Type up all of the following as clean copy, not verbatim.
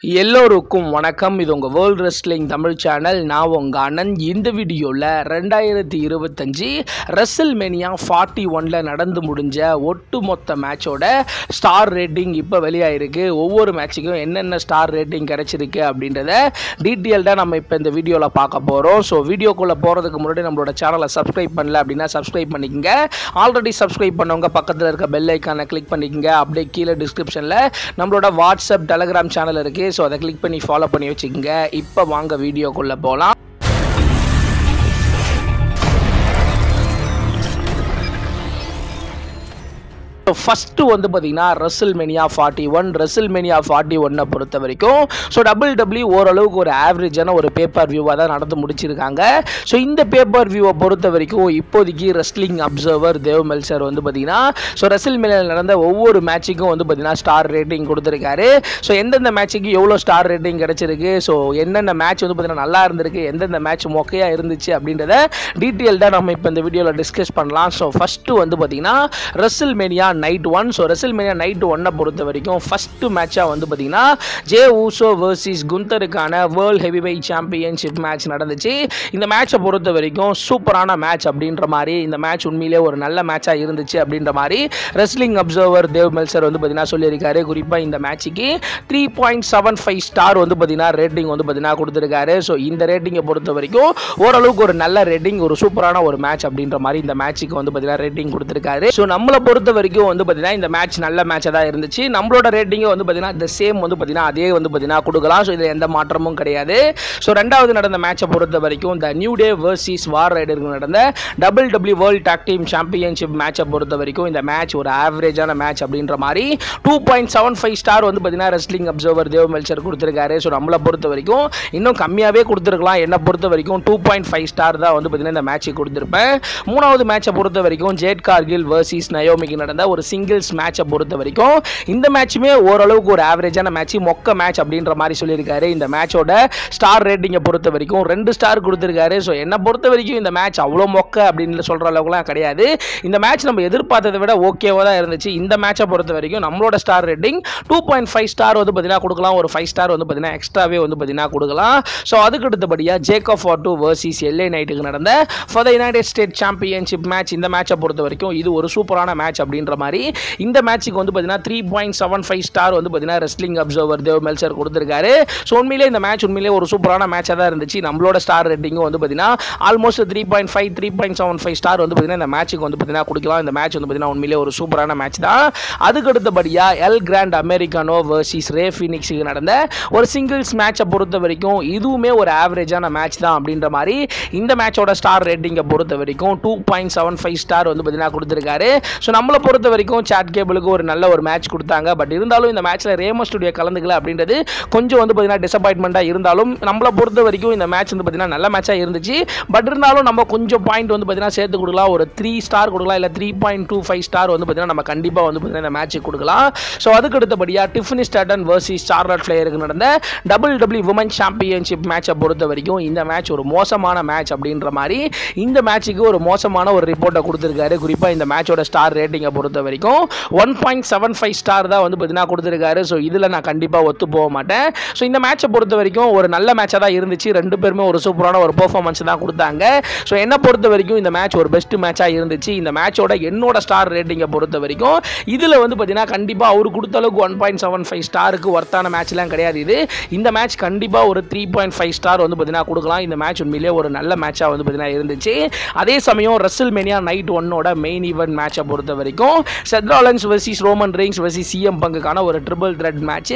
எல்லோருக்கும் வணக்கம். இது உங்கள் வேர்ல்ட் ரெஸ்லிங் தமிழ் சேனல். நான் உங்கள் அனந்த். இந்த வீடியோவில் 2025 ரெஸ்ல்மேனியா 41 நடந்து முடிஞ்ச ஒட்டுமொத்த மேட்சோட ஸ்டார் ரேட்டிங் இப்போ வெளியாயிருக்கு. ஒவ்வொரு மேட்சுக்கும் என்னென்ன ஸ்டார் ரேட்டிங் கிடச்சிருக்கு அப்படின்றத டீட்டெயில்டாக நம்ம இப்போ இந்த வீடியோவில் பார்க்க போகிறோம். ஸோ வீடியோக்குள்ளே போகிறதுக்கு முன்னாடி நம்மளோட சேனலை சப்ஸ்கிரைப் பண்ணல அப்படின்னா சப்ஸ்கிரைப் பண்ணிக்கங்க. ஆல்ரெடி சப்ஸ்கிரைப் பண்ணவங்க பக்கத்தில் இருக்க பெல் ஐக்கானை கிளிக் பண்ணிக்கங்க. அப்படியே கீழே டிஸ்கிரிப்ஷனில் நம்மளோட வாட்ஸ்அப் டெலகிராம் சேனல் இருக்குது. ஸோ அதை கிளிக் பண்ணி ஃபாலோ பண்ணி வச்சுக்கோங்க. இப்போ வாங்க வீடியோக்குள்ளே போகலாம். ஃபஸ்ட்டு வந்து பார்த்தீங்கன்னா ரெஸ்ல்மேனியா 41 பொறுத்த வரைக்கும் ஸோ WWE ஓரளவுக்கு ஒரு ஆவரேஜான ஒரு பேப்பர் வியூவாக தான் நடந்து முடிச்சிருக்காங்க. ஸோ இந்த பேப்பர் வியூவை பொறுத்த வரைக்கும் இப்போதைக்கு ரெஸ்லிங் அப்சர்வர் தேவ் மெல்சர் வந்து பார்த்தீங்கன்னா ஸோ ரெஸ்ல்மேனியாவில் நடந்த ஒவ்வொரு மேட்சுக்கும் வந்து பார்த்தீங்கன்னா ஸ்டார் ரேட்டிங் கொடுத்துருக்காரு. ஸோ எந்தெந்த மேட்சுக்கு எவ்வளோ ஸ்டார் ரேட்டிங் கிடச்சிருக்கு, ஸோ என்னென்ன மேட்ச் வந்து பார்த்தீங்கன்னா நல்லா இருந்திருக்கு, எந்தெந்த மேட்ச் மொக்கையாக இருந்துச்சு அப்படின்றத டீட்டெயில்டாக நம்ம இப்போ இந்த வீடியோவில் டிஸ்கஸ் பண்ணலாம். ஸோ ஃபஸ்ட்டு வந்து பார்த்தீங்கன்னா WrestleMania night 1. So WrestleMania night 1 பொறுத்த வரைக்கும் ஃபர்ஸ்ட் மேட்சாக வந்து பார்த்தீங்கன்னா ஜே ஊசோ வர்சஸ் குந்தருக்கான வேர்ல்ட் ஹெவிவெயிட் சாம்பியன்ஷிப் மேட்ச் நடந்துச்சு. இந்த மேட்சை பொறுத்த வரைக்கும் சூப்பரான மேட்ச் அப்படின்ற மாதிரி, இந்த மேட்ச் உண்மையிலே ஒரு நல்ல மேட்சாக இருந்துச்சு அப்படின்ற மாதிரி ரெஸ்லிங் அப்சர்வர் தேவ் மெல்சர் வந்து பார்த்தீங்கன்னா சொல்லியிருக்காரு. குறிப்பாக இந்த மேட்சுக்கு 3.75 ஸ்டார் வந்து பார்த்தீங்கன்னா ரேட்டிங் வந்து பார்த்தீங்கன்னா கொடுத்துருக்காரு. ஸோ இந்த ரேட்டிங்கை பொறுத்த வரைக்கும் ஓரளவுக்கு ஒரு நல்ல ரேட்டிங், ஒரு சூப்பரான ஒரு மேட்ச் அப்படின்ற மாதிரி இந்த மேட்சுக்கு வந்து பார்த்தீங்கன்னா ரேட்டிங் கொடுத்துருக்காரு. ஸோ நம்மளை பொறுத்த வரைக்கும் வந்து பார்த்தீங்கன்னா இந்த மேட்ச் நல்ல மேட்சாக தான் இருந்துச்சு. நம்மளோட ரேட்டிங்கை வந்து பார்த்தீங்கன்னா இந்த சேம் வந்து பார்த்தீங்கன்னா அதே வந்து பார்த்தீங்கன்னா கொடுக்கலாம். ஸோ இதில் எந்த மாற்றமும் கிடையாது. ஸோ ரெண்டாவது நடந்த மேட்சை பொறுத்த வரைக்கும் த நியூ டே வர்சஸ் வார் ரைடருக்கு நடந்த WWE world talk team championship மேட்சை பொறுத்த வரைக்கும் இந்த மேட்ச் ஒரு ஆவரேஜான மேட்ச் அப்படின்ற மாதிரி 2.75 ஸ்டார் வந்து பார்த்தீங்கன்னா ரெஸ்லிங் அப்சர்வர் தேவ் மெல்சர் கொடுத்துருக்காரு. ஸோ நம்மளை பொறுத்த வரைக்கும் இன்னும் கம்மியாகவே கொடுத்துருக்கலாம். என்னை பொறுத்த வரைக்கும் 2.5 ஸ்டார் தான் வந்து பார்த்தீங்கன்னா இந்த மேட்சுக்கு கொடுத்துருப்பேன். மூணாவது மேட்சை பொறுத்த வரைக்கும் ஜேட் கார்கில் வர்சஸ் நயோமிக்கு நடந்த ஒரு சிங்கிள்ஸ் மேட்சை பொறுத்த வரைக்கும் இந்த மேட்சுமே ஓரளவுக்கு ஒரு ஆவரேஜான மேட்ச், மொக்க மேட்ச் அப்படின்ற மாதிரி சொல்லியிருக்காரு. இந்த மேட்சோட ஸ்டார் ரேட்டிங்கை பொறுத்த வரைக்கும் 2 ஸ்டார் கொடுத்துருக்காரு. ஸோ என்னை பொறுத்த வரைக்கும் இந்த மேட்ச் அவ்வளோ மொக்க அப்படின்னு சொல்கிற அளவுக்குலாம் கிடையாது. இந்த மேட்ச் நம்ம எதிர்பார்த்ததை விட ஓகேவாக தான் இருந்துச்சு. இந்த மேட்சை பொறுத்த வரைக்கும் நம்மளோட ஸ்டார் ரேட்டிங் 2.5 ஸ்டார் வந்து பார்த்தீங்கன்னா கொடுக்கலாம். ஒரு 5 ஸ்டார் வந்து பார்த்தீங்கன்னா எக்ஸ்ட்ராவே வந்து பார்த்தீங்கன்னா கொடுக்கலாம். ஸோ அதுக்கு அடுத்தபடியாக ஜேக்கப் ஃபார்டு வர்சஸ் LA நைட்டுக்கு நடந்த for the United state championship match, இந்த மேட்சை பொறுத்த வரைக்கும் இது ஒரு சூப்பரான மேட்ச் அப்படின்ற மாதிரி இந்த மேட்சுக்கு வந்து பார்த்தீங்கன்னா 3.75 ஸ்டார் வந்து பார்த்தீங்கன்னா ரெஸ்லிங் அப்சர்வர் தேவ் மெல்சர் கொடுத்துருக்காரு. ஸோ உண்மையிலே இந்த மேட்ச் உண்மையிலே ஒரு சூப்பரான மேட்சாக தான் இருந்துச்சு. நம்மளோட ஸ்டார் ரேட்டிங்கும் வந்து பார்த்தீங்கன்னா ஆல்மோஸ்ட் 3.75 ஸ்டார் வந்து பார்த்தீங்கன்னா இந்த மேட்சுக்கு வந்து பார்த்தீங்கன்னா கொடுக்கலாம். இந்த மேட்ச் வந்து பார்த்தீங்கன்னா உண்மையிலே ஒரு சூப்பரான மேட்ச் தான். அதுக்கு அடுத்தபடியாக எல் கிராண்ட் அமெரிக்கானோ வர்சஸ் ரே ஃபீனிக்ஸுக்கு நடந்த ஒரு சிங்கிள்ஸ் மேட்சை பொறுத்த வரைக்கும் இதுவுமே ஒரு ஆவரேஜான மேட்ச் தான் அப்படின்ற மாதிரி இந்த மேட்சோட ஸ்டார் ரேட்டிங்கை பொறுத்த வரைக்கும் 2.75 ஸ்டார் வந்து பார்த்தீங்கன்னா கொடுத்துருக்காரு. ஸோ நம்மளை பொறுத்த வரைக்கும் சாட் கேபிளுக்கு ஒரு நல்ல ஒரு மேட்ச் கொடுத்தாங்க. பட் இருந்தாலும் இந்த மேட்ச்சில் ரேமோ ஸ்டுடியோ கலந்துக்கல அப்படின்றது கொஞ்சம் வந்து பார்த்தீங்கன்னா டிசப்பாயின்மெண்ட்டாக இருந்தாலும் நம்மளை பொறுத்த வரைக்கும் இந்த மேட்ச் வந்து பார்த்தீங்கன்னா நல்ல மேட்சாக இருந்துச்சு. பட் இருந்தாலும் நம்ம கொஞ்சம் பாயிண்ட் வந்து பார்த்தீங்கன்னா சேர்த்து கொடுக்கலாம். ஒரு 3 ஸ்டார் கொடுக்கலாம், இல்லை 3.25 ஸ்டார் வந்து பார்த்தீங்கன்னா நம்ம கண்டிப்பாக வந்து பார்த்தீங்கன்னா இந்த மேட்ச்சுக்கு கொடுக்கலாம். ஸோ அதுக்கு அடுத்தபடியாக டிஃபனி ஸ்டார்டன் வர்சஸ் சார்லட் ஃப்ளேருக்கு நடந்த WWE உமன் சாம்பியன்ஷிப் மேட்சை பொறுத்த வரைக்கும் இந்த மேட்ச் ஒரு மோசமான மேட்ச் அப்படின்ற மாதிரி இந்த மேட்சுக்கு ஒரு மோசமான ஒரு ரிப்போர்ட்டை கொடுத்துருக்காரு. குறிப்பாக இந்த மேட்சோட ஸ்டார் ரேட்டிங்கை பொறுத்த வரைக்கும் 1.75 ஸ்டார் தான் வந்து பார்த்தீங்கன்னா கொடுத்துருக்காரு. ஸோ இதில் நான் கண்டிப்பாக ஒத்து போக மாட்டேன். ஸோ இந்த மேட்சை பொறுத்த வரைக்கும் ஒரு நல்ல மேட்சாக தான் இருந்துச்சு. ரெண்டு பேருமே ஒரு சூப்பரான ஒரு பெர்ஃபார்மன்ஸ் தான் கொடுத்தாங்க. ஸோ என்னை பொறுத்த வரைக்கும் இந்த மேட்ச் ஒரு பெஸ்ட் மேட்சாக இருந்துச்சு. இந்த மேட்சோட என்னோட ஸ்டார் ரேட்டிங்கை பொறுத்த வரைக்கும் இதில் வந்து பார்த்தீங்கன்னா கண்டிப்பாக அவர் கொடுத்த அளவுக்கு 1.75 ஸ்டாருக்கு ஒர்த்தான மேட்ச்லாம் கிடையாது. இந்த மேட்ச் கண்டிப்பாக ஒரு 3.5 ஸ்டார் வந்து பார்த்தீங்கன்னா கொடுக்கலாம். இந்த மேட்ச் உண்மையிலே ஒரு நல்ல மேட்சாக வந்து பார்த்தீங்கன்னா இருந்துச்சு. அதே சமயம் ரெஸ்ல்மேனியா நைட் 1 மெயின் ஈவென்ட் மேட்சை பொறுத்த வரைக்கும் Seth Rollins versus Roman Reigns versus CM பங்குக்கான ஒரு ட்ரிபிள் த்ரெட் மேட்ச்.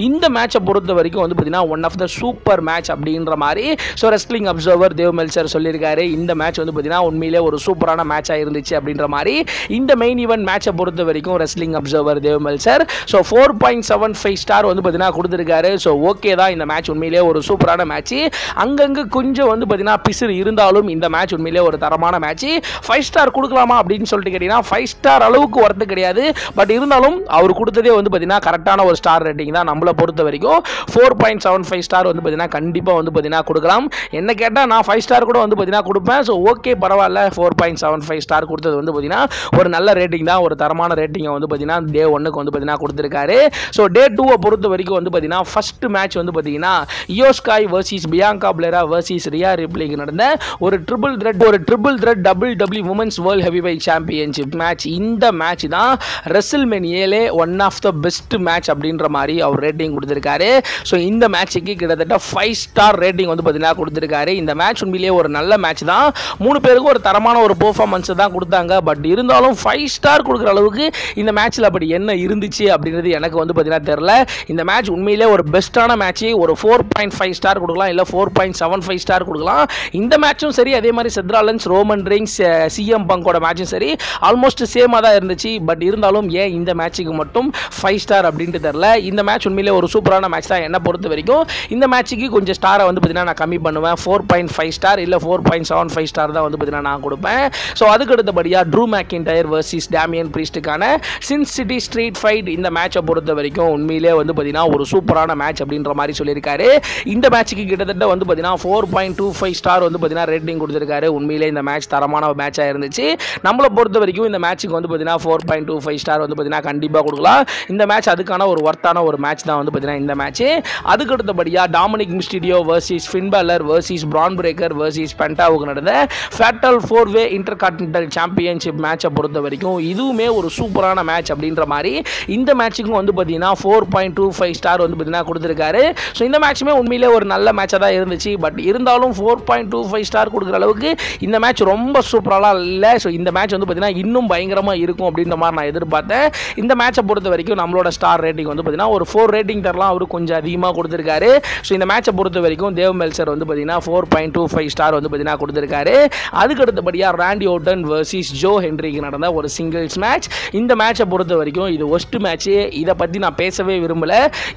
இந்த மேட்சை பொறுத்த வரைக்கும் வந்து பார்த்தீங்கன்னா one of the super match அப்படின்ற மாதிரி so wrestling observer Dave Meltzer சொல்லியிருக்காரு. இந்த மேட்ச் வந்து பார்த்தீங்கன்னா உண்மையிலே ஒரு சூப்பரான மேட்சாக இருந்துச்சு அப்படின்ற மாதிரி இந்த மெயின் ஈவென்ட் மேட்சை பொறுத்த வரைக்கும் Wrestling observer Dave Meltzer so 4.75 star வந்து பார்த்தீங்கன்னா கொடுத்துருக்காரு. ஸோ ஓகே தான், இந்த மேட்ச் உண்மையிலே ஒரு சூப்பரான மேட்ச். அங்கங்கே கொஞ்சம் வந்து பார்த்தீங்கன்னா பிசுறு இருந்தாலும் இந்த மேட்ச் உண்மையிலே ஒரு தரமான மேட்ச். 5 ஸ்டார் கொடுக்கலாமா அப்படின்னு சொல்லிட்டு கேட்டிங்கன்னா 5 ஸ்டார் அளவுக்கு ஒர்த்து கிடையாது. பட் இருந்தாலும் அவர் கொடுத்ததே வந்து பார்த்தீங்கன்னா கரெக்டான ஒரு ஸ்டார் ரேட்டிங் தான். நம்மளை பொறுத்த வரைக்கும் 4.75 ஸ்டார் வந்து பார்த்தீங்கன்னா கண்டிப்பாக வந்து பார்த்தீங்கன்னா கொடுக்கலாம். என்ன கேட்டால் நான் 5 ஸ்டார் கூட வந்து பார்த்தீங்கன்னா கொடுப்பேன். ஸோ ஓகே பரவாயில்ல, 4.75 ஸ்டார் கொடுத்தது வந்து பார்த்தீங்கன்னா ஒரு நல்ல ரேட்டிங் தான். ஒரு தரமான ரேட்டிங்கை வந்து பார்த்தீங்கன்னா டே 1க்கு வந்து பார்த்தீங்கன்னா கொடுத்துருக்காரு. ஸோ டே 2 பொறுத்த வரைக்கும் வந்து பார்த்தீங்கன்னா ஃபர்ஸ்ட் மேட்ச் வந்து பார்த்தீங்கன்னா Iyo Sky versus Bianca Belair versus Rhea ரிப்ளிக்கு நடந்த ஒரு triple threat WWE women's world heavyweight championship match. இந்த மேட்ச் தான் ரெஸ்ல்மேனியாலே one of the best match அப்படின்ற மாதிரி அவர் ரேட்டிங் கொடுத்துருக்காரு. ஸோ இந்த மேட்சுக்கு கிட்டத்தட்ட 5 ஸ்டார் ரேட்டிங் வந்து பார்த்தீங்கன்னா கொடுத்துருக்காரு. இந்த மேட்ச் உண்மையிலேயே ஒரு நல்ல மேட்ச் தான். 3 பேருக்கும் ஒரு தரமான ஒரு பெர்ஃபார்மன்ஸ் தான் கொடுத்தாங்க. பட் இருந்தாலும் 5 ஸ்டார் கொடுக்குற அளவுக்கு இந்த மேட்ச்சில் அப்படி என்ன இருந்துச்சு அப்படின்றது எனக்கு வந்து பார்த்தீங்கன்னா தெரியல. இந்த மேட்ச் உண்மையிலே ஒரு பெஸ்ட்டான மேட்ச். ஒரு 4.5 ஸ்டார் கொடுக்கலாம், இல்லை 4.75 ஸ்டார் கொடுக்கலாம். இந்த மேட்சும் சரி, அதே மாதிரி செத்ராலன்ஸ் ரோமன் ரெயின்ஸ் சிஎம் பங்கோட மேட்சும் சரி ஆல்மோஸ்ட் சேமாக தான் இருந்துச்சு. பட் இருந்தாலும் ஏன் இந்த மேட்சுக்கு மட்டும் 5 ஸ்டார் அப்படின்ட்டு தெரியல. இந்த மேட்ச் உண்மையிலே ஒரு சூப்பரான மேட்ச் தான். என்ன பொறுத்த வரைக்கும் இந்த மேட்சுக்கு கொஞ்சம் ஸ்டாரை வந்து பார்த்தீங்கன்னா நான் கம்மி பண்ணுவேன். 4.5 ஸ்டார் இல்லை 4.75 ஸ்டார் தான் வந்து பார்த்தீங்கன்னா நான் கொடுப்பேன். ஸோ அதுக்கு அடுத்தபடியாக true McIntyre versus Damian பிரீஸ்டுக்கான sin city street fight. இந்த மேட்சை பொறுத்த வரைக்கும் உண்மையிலே வந்து பார்த்தீங்கன்னா ஒரு சூப்பரான மேட்ச் அப்படின்ற மாதிரி சொல்லியிருக்காரு. இந்த மேட்சுக்கு கிட்டத்தட்ட வந்து பார்த்தீங்கன்னா 4.25 ஸ்டார் வந்து பார்த்தீங்கன்னா ரேட்டிங் கொடுத்துருக்காரு. உண்மையிலே இந்த மேட்ச் தரமான மேட்சாக இருந்துச்சு. நம்மளை பொறுத்த வரைக்கும் இந்த மேட்சுக்கு வந்து பார்த்தீங்கன்னா 4.25 ஸ்டார் வந்து பார்த்தீங்கன்னா கண்டிப்பாக கொடுக்கலாம். இந்த மேட்ச் அதுக்கான ஒரு ஒர்த்தான ஒரு மேட்ச் தான் வந்து பார்த்தீங்கன்னா இந்த மேட்ச். அதுக்கு அடுத்தபடியாக Dominik Mysterio versus Finn Balor versus Bron Breakker versus பென்டாவுக்கு நடந்த ஃபேட்டல் 4-வே இன்டர்கான்டினென்டல் சாம்பியன்ஷிப் மேட்சை பொறுத்த வரைக்கும் இதுவுமே ஒரு சூப்பரான மேட்ச் அப்படின்ற மாதிரி இந்த மேட்சுக்கும் வந்து பார்த்தீங்கன்னா 4.25 ஸ்டார் வந்து பார்த்தீங்கன்னா கொடுத்துருக்காரு. ஸோ இந்த மேட்சுமே உண்மையிலே ஒரு நல்ல மேட்சாக தான் இருந்துச்சு. பட் இருந்தாலும் 4.25 ஸ்டார் கொடுக்குற அளவுக்கு இந்த மேட்ச் ரொம்ப சூப்பராலாம் இல்லை. ஸோ இந்த மேட்ச் வந்து பார்த்தீங்கன்னா இன்னும் பயங்கரமாக இருக்கும் அப்படின்ற மாதிரி நான் எதிர்பார்த்தேன். இந்த மேட்சை பொறுத்த வரைக்கும் நம்மளோட ஸ்டார் ரேட்டிங் வந்து பார்த்தீங்கன்னா ஒரு 4 ரேட்டிங் தரலாம். அவரு கொஞ்சம் அதிகமாக கொடுத்துருக்காரு. ஸோ இந்த மேட்சை பொறுத்த வரைக்கும் தேவ் மெல்சர் வந்து பார்த்தீங்கன்னா 4.25 ஸ்டார் வந்து பார்த்தீங்கன்னா கொடுத்துருக்காரு. அதுக்கு அடுத்தபடியாக ராண்டி ஓர்டன் வர்சஸ் ஜோ ஹென்ரிக்கு நடந்த ஒரு சிங்கிள்ஸ் மேட்ச். இந்த மேட்சை பொறுத்த வரைக்கும் இது ஒஸ்ட் மேட்ச். இதை பற்றி நான் பேசவே விரும்பல.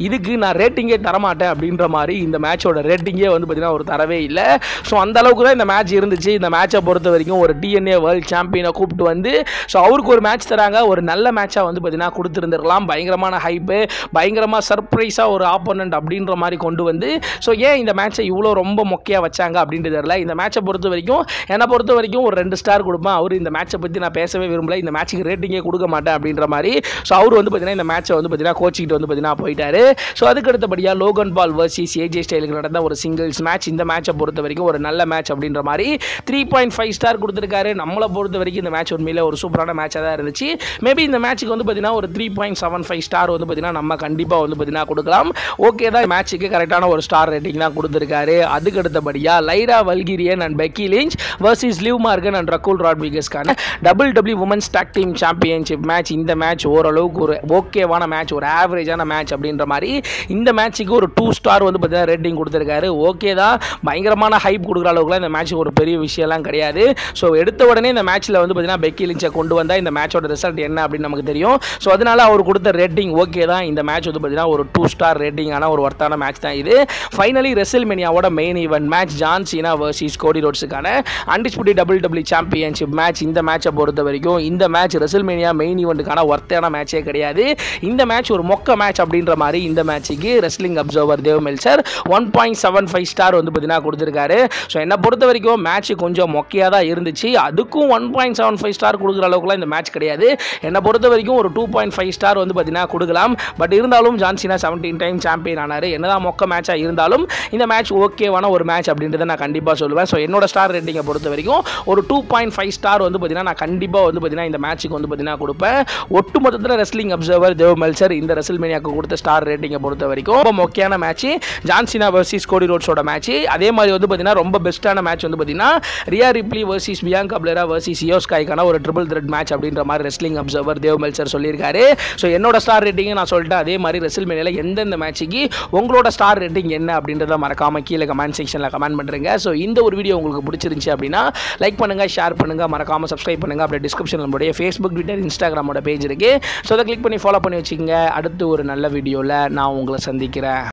இதுக்கு நான் ரேட்டிங்கே தரமாட்டேன் அப்படின்ற மாதிரி இந்த மேட்சோட ரேட்டிங்கே வந்து பார்த்தீங்கன்னா ஒரு தரவே இல்லை. ஸோ அந்த அளவுக்கு தான் இந்த மேட்ச் இருந்துச்சு. இந்த மேட்சை பொறுத்த வரைக்கும் ஒரு TNA வேர்ல்ட் சாம்பியனை கூப்பிட்டு வந்து ஸோ அவருக்கு ஒரு மேட்ச் தராங்க. ஒரு நல்ல மேட்சாக வந்து பார்த்தீங்கன்னா கொடுத்துருந்துருக்கலாம். பயங்கரமான ஹைப்பு, பயங்கரமாக சர்ப்ரைஸாக ஒரு ஆப்போனன்ட் அப்படின்ற மாதிரி கொண்டு வந்து ஸோ ஏன் இந்த மேட்சை இவ்வளோ ரொம்ப மொக்கையாக வச்சாங்க அப்படின்ட்டு தெரியல. இந்த மேட்சை பொறுத்த வரைக்கும் என்னை பொறுத்த வரைக்கும் ஒரு 2 ஸ்டார் கொடுப்பேன். அவர் இந்த மேட்சை பற்றி நான் பேசவே விரும்பல, இந்த மேட்சுக்கு ரேட்டிங்கே கொடுக்க மாட்டேன் அப்படின்ற மாதிரி. ஸோ அவர் வந்து பார்த்தீங்கன்னா இந்த மேட்சை வந்து பார்த்தீங்கன்னா கோச்சிக்கிட்டு வந்து பார்த்தீங்கன்னா போயிட்டாரு. ஸோ அதுக்கு அடுத்தபடியாக லோகன் பால் வர்சஸ் AJ ஸ்டைலுக்கு நடந்த ஒரு சிங்கிள்ஸ் மேட்ச். இந்த மேட்சை பொறுத்த வரைக்கும் ஒரு நல்ல மேட்ச் அப்படின்ற மாதிரி 3.5 ஸ்டார் கொடுத்துருக்காரு. நம்மளை பொறுத்த வரைக்கும் இந்த மேட்ச் உண்மையிலே ஒரு சூப்பரான மேட்சாக தான் இருந்துச்சு. மேபி இந்த மேட்சுக்கு வந்து பார்த்தீங்கன்னா ஒரு 3.75 ஸ்டார் வந்து பார்த்தீங்கன்னா நம்ம கண்டிப்பாக வந்து பார்த்தீங்கன்னா கொடுக்கலாம். ஓகே தான், மேட்சுக்கு கரெக்டான ஒரு ஸ்டார் ரேட்டிங் தான் கொடுத்துருக்காரு. அதுக்கு அடுத்தபடியாக Lyra Valkyria and Becky Lynch versus Liv Morgan and Raquel ராட்ரிகஸ்க்கான WWE women's tag team championship match. இந்த மேட்ச் ஓரளவுக்கு ஒரு ஓகேவான மேட்ச், ஒரு ஆவரேஜான மேட்ச் அப்படின்ற மாதிரி இந்த மேட்சுக்கு ஒரு 2 ஸ்டார் வந்து பார்த்தீங்கன்னா ரேட்டிங் கொடுத்துருக்காரு. ஓகே தான், பயங்கரமான ஹைப் கொடுக்குற அளவுக்குலாம் இந்த மேட்ச் ஒரு பெரிய விஷயம்லாம் கிடையாது. ஸோ எடுத்த உடனே இந்த மேட்ச்சில் வந்து பார்த்தீங்கன்னா பெக்கி லிஞ்சை கொண்டு வந்தால் இந்த மேட்சோட ரிசல்ட் என்ன அப்படின்னு நமக்கு தெரியும். ஸோ அதனால அவர் கொடுத்த ரேட்டிங் ஓகே தான். இந்த மேட்ச் வந்து பார்த்தீங்கன்னா ஒரு 2 ஸ்டார் ரேட்டிங்கான ஒரு ஒர்த்தான மேட்ச் தான் இது. ஃபைனலி ரெஸ்ல்மேனியாவோட main event match John Cena versus Cody ரோட்ஸுக்கான அன்டிஸ்பியூட்டட் WWE சாம்பியன்ஷிப் மேட்ச். இந்த மேட்சை பொறுத்த வரைக்கும் இந்த மேட்ச் ரெஸ்ல்மேனியா மெயின் ஈவெண்ட்டுக்கான ஒர்த்தான மேட்சே கிடையாது. இந்த மேட்ச் ஒரு மொக்க மேட்ச் அப்படின்ற மாதிரி இந்த மேட்சுக்கு wrestling observer Dave Meltzer 1.75 star வந்து பார்த்தீங்கன்னா கொடுத்துருக்காரு. ஸோ என்னை பொறுத்த வரைக்கும் மேட்ச் கொஞ்சம் மொக்கையாக தான் இருந்துச்சு. அதுக்கும் 1.75 ஸ்டார் கொடுக்குற அளவுக்குலாம் இந்த மேட்ச் கிடையாது. என்னை பொறுத்த வரைக்கும் ஒரு 2.5 ஸ்டார் வந்து பார்த்தீங்கன்னா கொடுக்கலாம். பட் இருந்தாலும் ஜான் சீனா 17 டைம் சாம்பியன் ஆனார். என்னதான் மொக்க மேட்சாக இருந்தாலும் இந்த மேட்ச் ஓகேவான ஒரு மேட்ச் அப்படின்றத நான் கண்டிப்பாக சொல்லுவேன். ஸோ என்னோட ஸ்டார் ரேட்டிங்கை பொறுத்த வரைக்கும் ஒரு 2.5 ஸ்டார் வந்து பார்த்தீங்கன்னா நான் கண்டிப்பாக வந்து பார்த்தீங்கன்னா இந்த மேட்சுக்கு வந்து பார்த்தீங்கன்னா கொடுப்பேன். ஒட்டு மொத்தத்தில் ரெஸ்லிங் அப்சர்வர் தேவ் மெல்சர் இந்த ரெஸ்ல்மேனியாவுக்கு கொடுத்த ஸ்டார் ரேட்டிங்கை பொறுத்த வரைக்கும் ரொம்ப மொக்கையான மேட்ச் ஜான் சீனா வர்சஸ் கோடி ரோட்ஸோட மேட்ச். அதே மாதிரி வந்து பார்த்தீங்கன்னா ரொம்ப பெஸ்ட்டான மேட்ச் வந்து பார்த்தீங்கன்னா Rhea Ripley versus Bianca Belair versus Iyo ஸ்காய்க்கான ஒரு ட்ரிபிள் த்ரெட் மேட்ச் அப்படின்ற மாதிரி ரெஸ்லிங் அப்சர்வர் தேவ் மெல்சர் சொல்லியிருக்காரு. ஸோ என்னோட ஸ்டார் ரேட்டிங்கை நான் சொல்லிட்டேன். அதே மாதிரி ரெஸ்ல்மேனியாவில் எந்தெந்த மேட்சுக்கு உங்களோட ஸ்டார் ரேட்டிங் என்ன அப்படின்றத மறக்காம கீழே கமெண்ட் செக்ஷனில் கமெண்ட் பண்ணுறேங்க. ஸோ இந்த ஒரு வீடியோ உங்களுக்கு பிடிச்சிருந்துச்சு அப்படின்னா லைக் பண்ணுங்கள், ஷேர் பண்ணுங்கள், மறக்காமல் சப்ஸ்கிரைப் பண்ணுங்கள். அப்படியே டிஸ்கிரிப்ஷனில் நம்மளுடைய ஃபேஸ்புக், ட்விட்டர், இன்ஸ்டாகிராமோட பேஜ் இருக்குது. ஸோ அதை கிளிக் பண்ணி ஃபாலோ பண்ணி வச்சுக்கோங்க. அடுத்து ஒரு நல்ல வீடியோவில் நான் உங்களை சந்திக்கிறேன்.